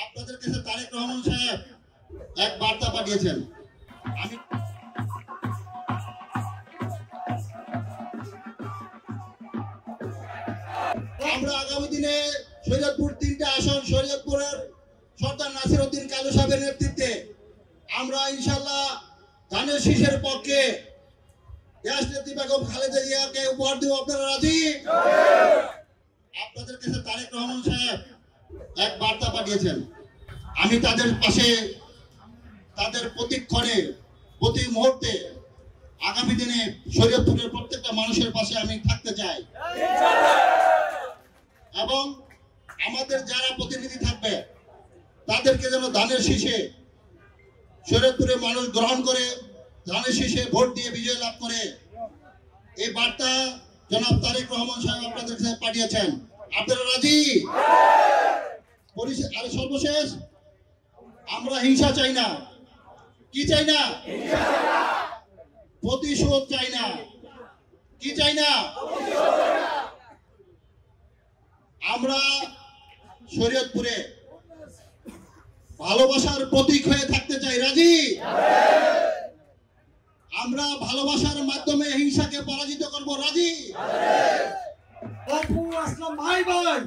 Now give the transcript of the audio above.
আপনাদের কাছে তারেক রহমান সাহেব এক বার্তা পাঠিয়েছেন। আমরা আগামী দিনে শরীয়তপুর 3টা আসন, শরীয়তপুরের সর্দার নাসির উদ্দিন কালু সাহেবের নেতৃত্বে আমরা ইনশাআল্লাহ ধানের শীষের পক্ষে দেশ নেত্রী বেগম খালেদা জিয়াকে উপহার দেব। আপনারা রাজি? আপনাদের কাছে তারেক রহমান সাহেব এক বার্তা পাঠিয়েছেন। আমি তাদের পাশে, তাদের প্রতিক্ষণে, প্রতি মুহূর্তে আগামী দিনে শরীয়তপুরের প্রত্যেকটা মানুষের পাশে আমি থাকতে চাই এবং আমাদের যারা প্রতিনিধি থাকবে তাদেরকে যেন ধানের শীষে শরীয়তপুরের মানুষ গ্রহণ করে, ধানের শীষে ভোট দিয়ে বিজয় লাভ করে, এই বার্তা জনাব তারেক রহমান সাহেব আপনাদের কাছে পাঠিয়েছেন। আপনারা রাজি? আর সর্বশেষ, আমরা হিংসা চাই না। কি চাই না? প্রতিশোধ চাই না। কি চাই না? আমরা শরীয়তপুরে ভালোবাসার প্রতীক হয়ে থাকতে চাই। রাজি? আমরা ভালোবাসার মাধ্যমে হিংসাকে পরাজিত করব। রাজি? আসলাম ভাই ভাই